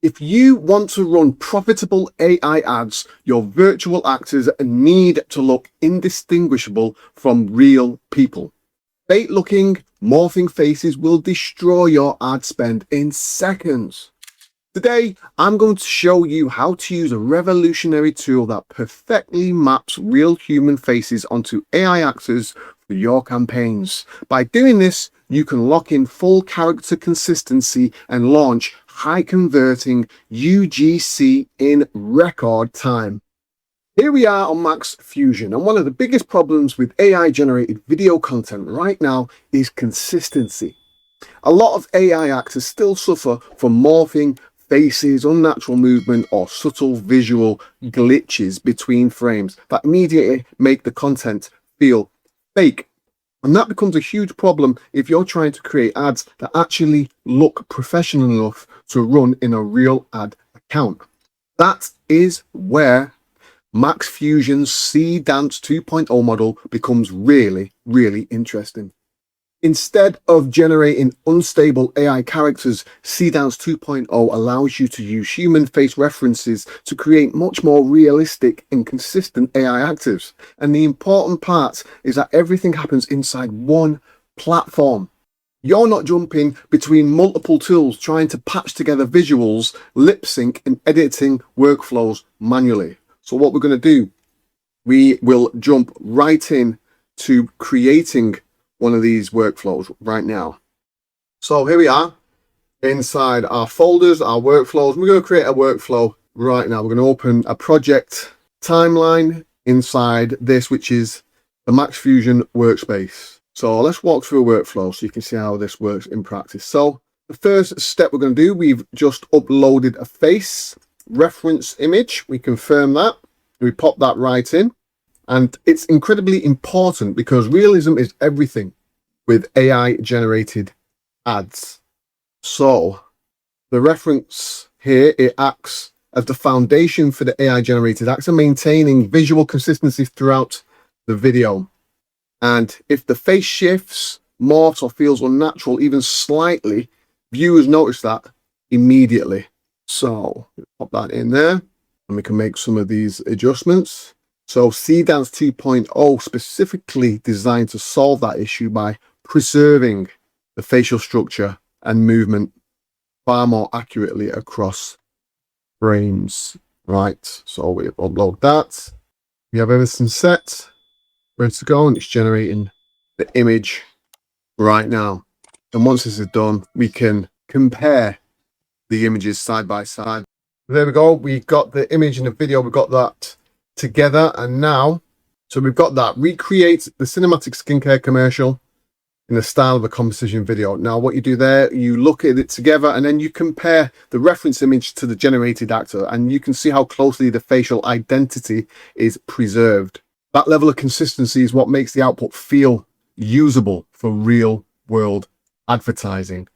If you want to run profitable AI ads, your virtual actors need to look indistinguishable from real people. Fake-looking, morphing faces will destroy your ad spend in seconds. Today, I'm going to show you how to use a revolutionary tool that perfectly maps real human faces onto AI actors for your campaigns. By doing this, you can lock in full character consistency and launch high-converting UGC in record time. Here we are on Max Fusion, and one of the biggest problems with AI-generated video content right now is consistency. A lot of AI actors still suffer from morphing faces, unnatural movement, or subtle visual glitches between frames that immediately make the content feel fake. And that becomes a huge problem if you're trying to create ads that actually look professional enough to run in a real ad account. That is where Max Fusion's Seance 2.0 model becomes really, really interesting. Instead of generating unstable AI characters, Seance 2.0 allows you to use human face references to create much more realistic and consistent AI actors. And the important part is that everything happens inside one platform. You're not jumping between multiple tools trying to patch together visuals, lip sync, and editing workflows manually. So what we're going to do, we will jump right in to creating one of these workflows right now. So here we are inside our folders, our workflows. We're going to create a workflow right now. We're going to open a project timeline inside this, which is the Max Fusion workspace. So let's walk through a workflow so you can see how this works in practice. So the first step we're going to do, we've just uploaded a face reference image. We confirm that. We pop that right in. And it's incredibly important because realism is everything with AI generated ads. So the reference here, it acts as the foundation for the AI generated ads and maintaining visual consistency throughout the video. And if the face shifts, morphs, or feels unnatural, even slightly, viewers notice that immediately. So pop that in there and we can make some of these adjustments. So Seance 2.0 specifically designed to solve that issue by preserving the facial structure and movement far more accurately across frames. Right, so we upload that. We have everything set, ready to go, and it's generating the image right now. And once this is done, we can compare the images side by side. There we go. We got the image and the video. We got that together, and now, so we've got that. Recreate the cinematic skincare commercial in the style of a composition video. Now what you do there, you look at it together and then you compare the reference image to the generated actor, and you can see how closely the facial identity is preserved. That level of consistency is what makes the output feel usable for real world advertising.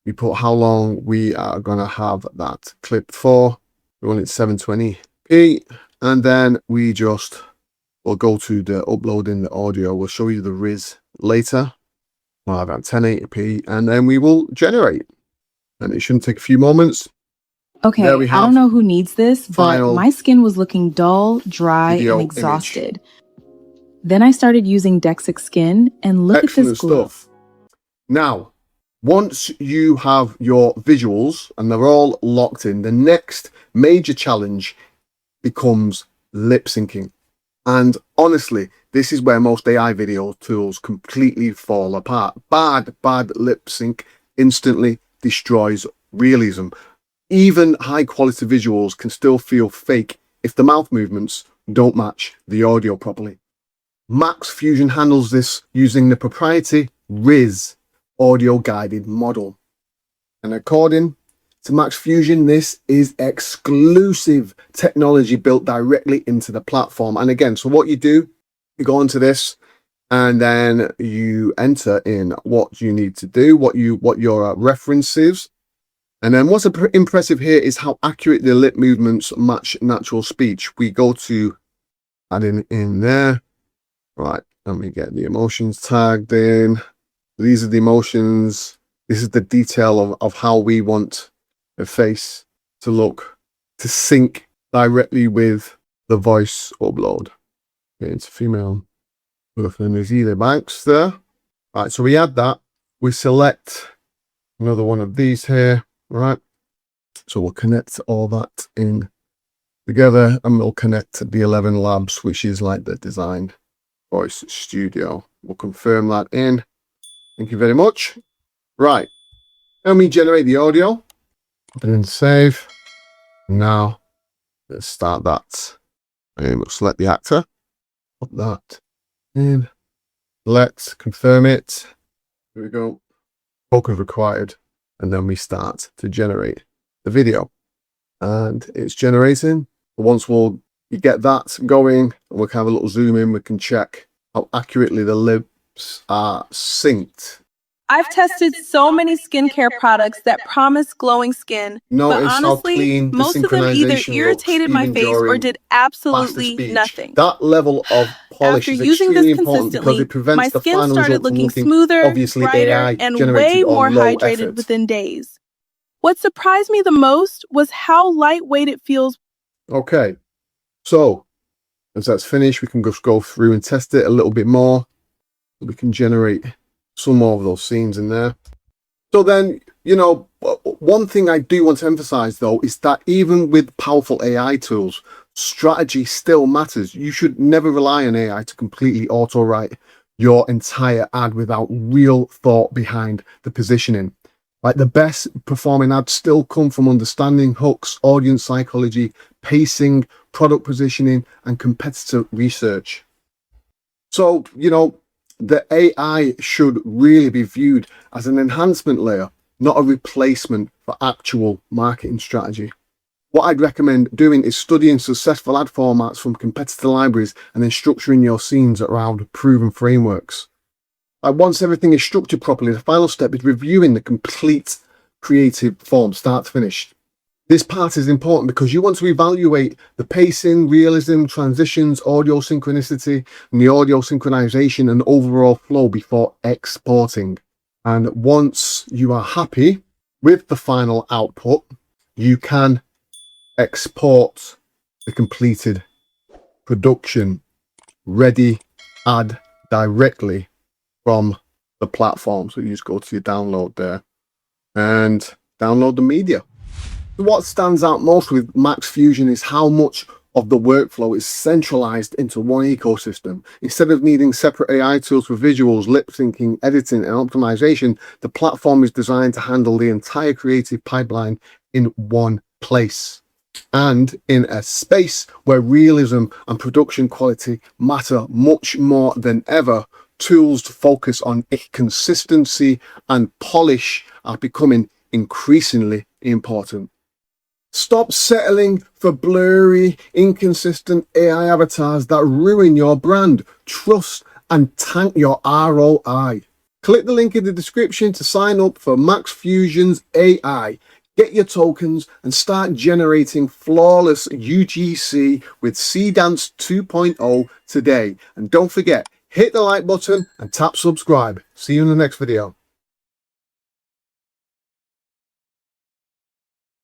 We put how long we are going to have that clip for. We want it 720p. And then we just will go to the uploading the audio. We'll show you the Riz later. We'll have at 1080p, and then we will generate. And it shouldn't take a few moments. Okay, there we have I don't know who needs this, but final my skin was looking dull, dry, and exhausted. Then I started using Dexic Skin, and look Excellent at this glow. stuff. Now, once you have your visuals and they're all locked in, the next major challenge becomes lip syncing. And honestly, this is where most AI video tools completely fall apart. Bad lip sync instantly destroys realism. Even high quality visuals can still feel fake if the mouth movements don't match the audio properly. Max Fusion handles this using the proprietary Riz audio guided model. And according to Max Fusion, this is exclusive technology built directly into the platform. And again, so what you do, you go into this and then you enter in what you need to do, what your reference is. And then what's impressive here is how accurate the lip movements match natural speech. We go to adding in there, right, and we get the emotions tagged in. These are the emotions. This is the detail of how we want a face to sync directly with the voice upload. Okay, it's female. We're looking at New Zealand Banks there. Right, so we add that. We select another one of these here, right? So we'll connect all that in together, and we'll connect the 11 Labs, which is like the design voice studio. We'll confirm that in. Thank you very much. Right, and we generate the audio, and then save. Now let's start that. And we'll select the actor, put that in. Let's confirm it. Here we go. Focus required, and then we start to generate the video, and it's generating. Once you get that going, and we can have a little zoom in, we can check how accurately the lips are synced. I've tested so many skincare products that promise glowing skin, but honestly, most of them either irritated my face or did absolutely nothing. That level of polish is extremely important because it prevents the final result from looking, my skin started looking smoother, brighter, and way more hydrated within days. What surprised me the most was how lightweight it feels. Okay, so as that's finished, we can just go through and test it a little bit more. We can generate some more of those scenes in there. So then, you know, one thing I do want to emphasize though is that even with powerful AI tools, strategy still matters. You should never rely on AI to completely auto-write your entire ad without real thought behind the positioning. Like, the best performing ads still come from understanding hooks, audience psychology, pacing, product positioning, and competitor research. So, you know, the AI should really be viewed as an enhancement layer, not a replacement for actual marketing strategy. What I'd recommend doing is studying successful ad formats from competitor libraries and then structuring your scenes around proven frameworks. Once everything is structured properly, the final step is reviewing the complete creative form, start to finish. This part is important because you want to evaluate the pacing, realism, transitions, audio synchronicity, and the audio synchronization and overall flow before exporting. And once you are happy with the final output, you can export the completed production ready ad directly from the platform. So you just go to your download there and download the media. What stands out most with Max Fusion is how much of the workflow is centralized into one ecosystem. Instead of needing separate AI tools for visuals, lip syncing, editing, and optimization, the platform is designed to handle the entire creative pipeline in one place. And in a space where realism and production quality matter much more than ever, tools to focus on consistency and polish are becoming increasingly important. Stop settling for blurry, inconsistent AI avatars that ruin your brand, trust, and tank your ROI. Click the link in the description to sign up for Max Fusion's AI. Get your tokens and start generating flawless UGC with Seance 2.0 today. And don't forget, hit the like button and tap subscribe. See you in the next video.